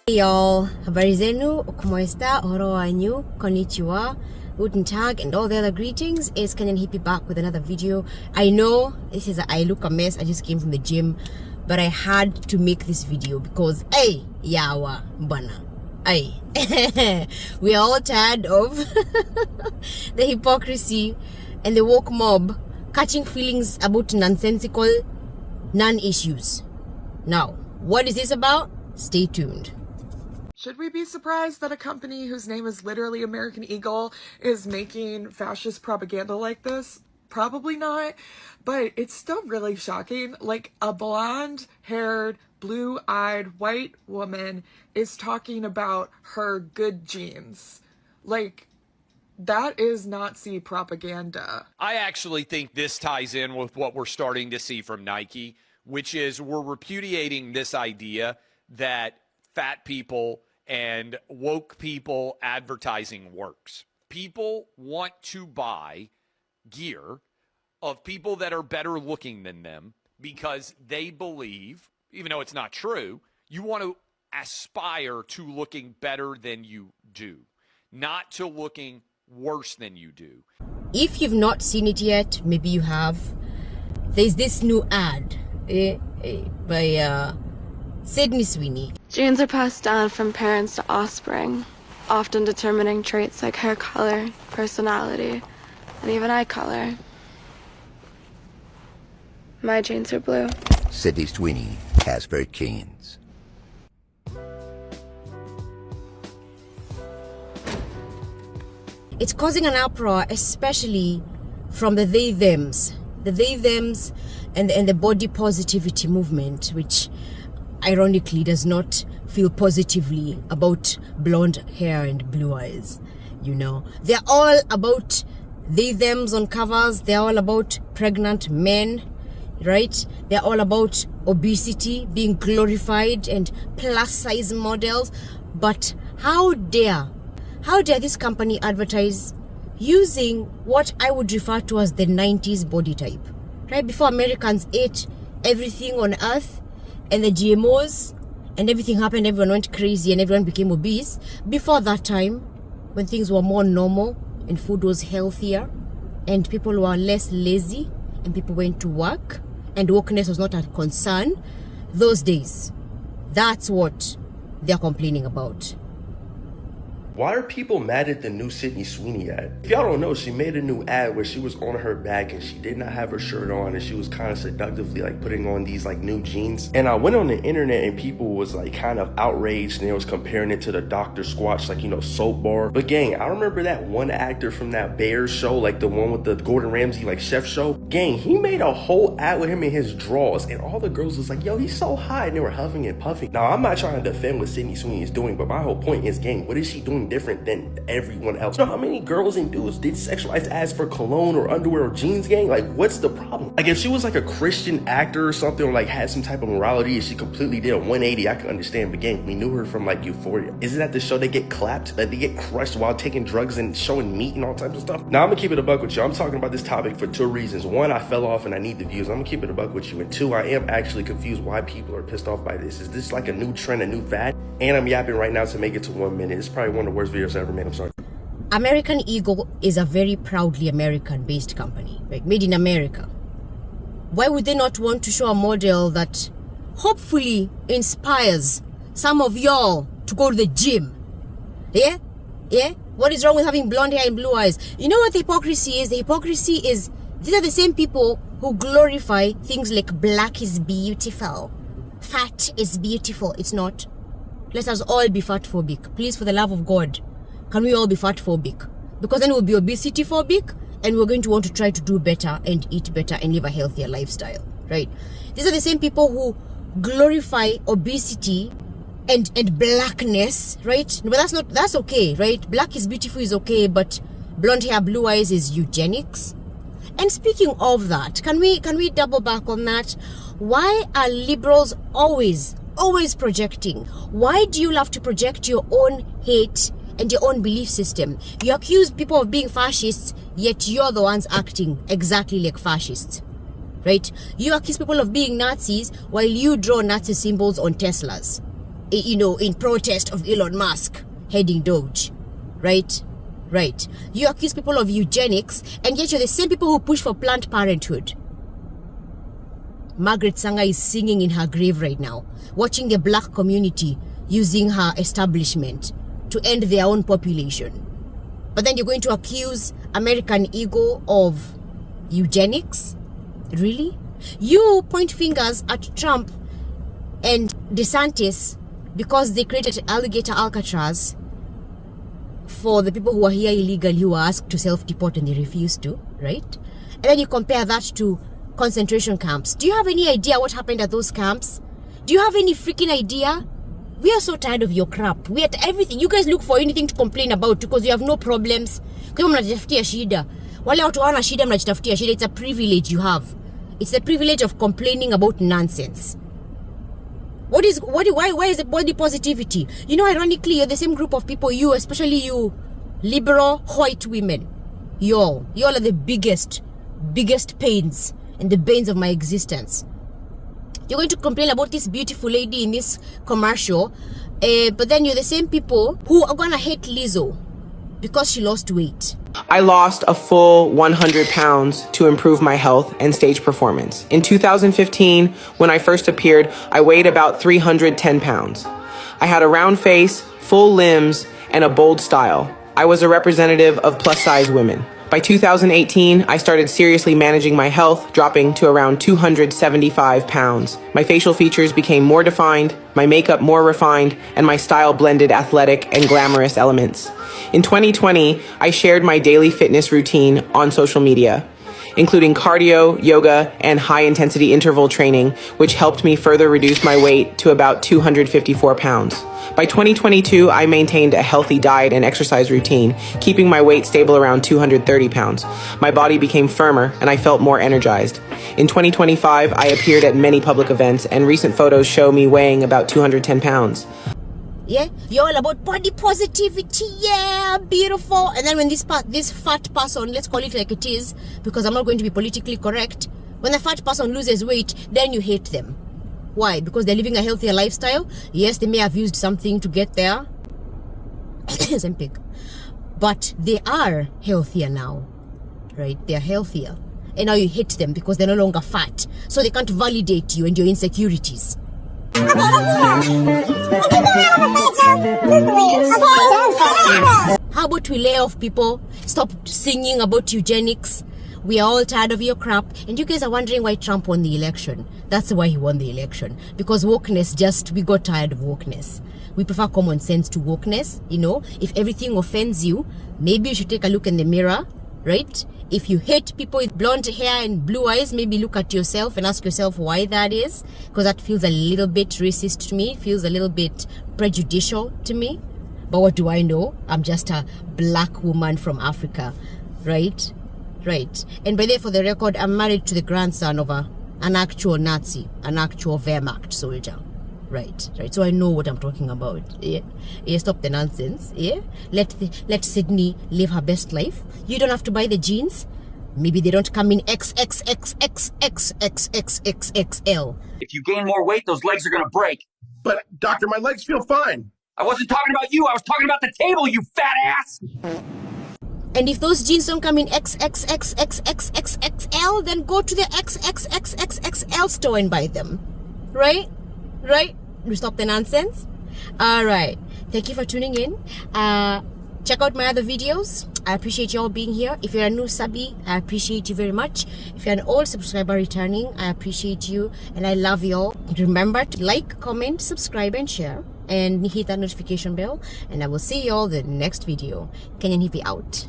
Hey y'all, habari zenu, como esta, oro anyu, konnichiwa, guten tag, and all the other greetings. It's Kenyan Hippie back with another video. I know I look a mess. I just came from the gym, but I had to make this video because, hey, yawa, bana, hey, we are all tired of the hypocrisy and the woke mob catching feelings about nonsensical non-issues. Now, what is this about? Stay tuned. Should we be surprised that a company whose name is literally American Eagle is making fascist propaganda like this? Probably not, but it's still really shocking. Like, a blonde-haired, blue-eyed white woman is talking about her good genes. Like, that is Nazi propaganda. I actually think this ties in with what we're starting to see from Nike, which is we're repudiating this idea that fat people and woke people advertising works. People want to buy gear of people that are better looking than them because they believe, even though it's not true, you want to aspire to looking better than you do, not to looking worse than you do. If you've not seen it yet, maybe you have. There's this new ad by Sweeney. Genes are passed down from parents to offspring, often determining traits like hair color, personality, and even eye color. My genes are blue. Sweeney has very genes. It's causing an uproar, especially from the they-thems and the body positivity movement, which ironically does not feel positively about blonde hair and blue eyes. You know, they're all about they-thems on covers. They're all about pregnant men, right? They're all about obesity being glorified and plus-size models. But how dare this company advertise using what I would refer to as the 90s body type, right? Before Americans ate everything on earth and the GMOs and everything happened, everyone went crazy and everyone became obese. Before that time, when things were more normal and food was healthier and people were less lazy and people went to work and wokeness was not a concern, those days, that's what they're complaining about. Why are people mad at the new Sweeney ad? If y'all don't know, she made a new ad where she was on her back and she did not have her shirt on and she was kind of seductively like putting on these like new jeans. And I went on the internet and people was like kind of outraged and they was comparing it to the Dr. Squatch, like, you know, soap bar. But gang, I remember that one actor from that Bears show, like the one with the Gordon Ramsay like chef show. Gang, he made a whole ad with him in his drawers and all the girls was like, yo, he's so hot, and they were huffing and puffing. Now, I'm not trying to defend what Sweeney is doing, but my whole point is, gang, what is she doing different than everyone else? You know how many girls and dudes did sexualized ads for cologne or underwear or jeans, gang? Like, what's the problem? Like, if she was like a Christian actor or something, or like had some type of morality and she completely did a 180, I can understand. But gang, we knew her from like Euphoria. Isn't that the show they get clapped, that they get crushed while taking drugs and showing meat and all types of stuff? Now, I'm gonna keep it a buck with you. I'm talking about this topic for two reasons. One, I fell off and I need the views. I'm gonna keep it a buck with you. And two, I am actually confused why people are pissed off by this. Is this like a new trend, a new fad? And I'm yapping right now to make it to 1 minute. It's probably one of the worst videos I ever made. I'm sorry. American Eagle is a very proudly American-based company, right? Made in America. Why would they not want to show a model that hopefully inspires some of y'all to go to the gym? Yeah? What is wrong with having blonde hair and blue eyes? You know what the hypocrisy is? The hypocrisy is these are the same people who glorify things like black is beautiful, fat is beautiful. It's not. Let us all be fat phobic. Please, for the love of God, can we all be fat phobic? Because then we'll be obesity phobic and we're going to want to try to do better and eat better and live a healthier lifestyle, right? These are the same people who glorify obesity and blackness, right? But that's okay, right? Black is beautiful is okay, but blonde hair, blue eyes is eugenics. And speaking of that, can we double back on that? Why are liberals always projecting? Why do you love to project your own hate and your own belief system? You accuse people of being fascists, yet you're the ones acting exactly like fascists, right? You accuse people of being Nazis while you draw Nazi symbols on Teslas. in protest of Elon Musk heading Doge, right? Right. You accuse people of eugenics, and yet you're the same people who push for Planned Parenthood. Margaret Sanger is singing in her grave right now, watching the black community using her establishment to end their own population. But then you're going to accuse American Eagle of eugenics? Really? You point fingers at Trump and DeSantis because they created alligator Alcatraz for the people who are here illegally, who were asked to self-deport and they refused to, right? And then you compare that to concentration camps. Do you have any idea what happened at those camps? Do you have any freaking idea? We are so tired of your crap. We are everything. You guys look for anything to complain about because you have no problems. Kwa mnajitafutia shida. Wale watu wana shida mnajitafutia shida. It's a privilege you have. It's the privilege of complaining about nonsense. Why is the body positivity? You know, ironically, you're the same group of people, you, especially you, liberal white women. Y'all are the biggest pains and the banes of my existence. You're going to complain about this beautiful lady in this commercial, but then you're the same people who are gonna hate Lizzo because she lost weight. I lost a full 100 pounds to improve my health and stage performance. In 2015, when I first appeared, I weighed about 310 pounds. I had a round face, full limbs, and a bold style. I was a representative of plus-size women. By 2018, I started seriously managing my health, dropping to around 275 pounds. My facial features became more defined, my makeup more refined, and my style blended athletic and glamorous elements. In 2020, I shared my daily fitness routine on social media, including cardio, yoga, and high-intensity interval training, which helped me further reduce my weight to about 254 pounds. By 2022, I maintained a healthy diet and exercise routine, keeping my weight stable around 230 pounds. My body became firmer, and I felt more energized. In 2025, I appeared at many public events, and recent photos show me weighing about 210 pounds. Yeah, you're all about body positivity. Yeah, beautiful. And then when this fat person, let's call it like it is, because I'm not going to be politically correct, when the fat person loses weight, then you hate them. Why? Because they're living a healthier lifestyle. Yes, they may have used something to get there. Same pig. But they are healthier now, right? They're healthier. And now you hate them because they're no longer fat. So they can't validate you and your insecurities. How about we lay off people? Stop singing about eugenics. We are all tired of your crap. And you guys are wondering why Trump won the election. That's why he won the election. Because wokeness, we got tired of wokeness. We prefer common sense to wokeness. You know, if everything offends you, maybe you should take a look in the mirror, right? If you hate people with blonde hair and blue eyes, maybe look at yourself and ask yourself why that is. Because that feels a little bit racist to me. It feels a little bit prejudicial to me. But what do I know? I'm just a black woman from Africa, right? Right. And by the way, for the record, I'm married to the grandson of an actual Nazi, an actual Wehrmacht soldier. Right. So I know what I'm talking about. Yeah. Stop the nonsense. Yeah. Let Sydney live her best life. You don't have to buy the jeans. Maybe they don't come in XXXXXXXXXL. If you gain more weight, those legs are gonna break. But, doctor, my legs feel fine. I wasn't talking about you. I was talking about the table, you fat ass. And if those jeans don't come in XXXXXXXL, then go to the XXXXXL store and buy them. Right? You stop the nonsense. All right. Thank you for tuning in. Check out my other videos. I appreciate you all being here. If you're a new subby, I appreciate you very much. If you're an old subscriber returning, I appreciate you and I love you all. Remember to like, comment, subscribe, and share. And hit that notification bell. And I will see you all in the next video. Kenyan Hippie out.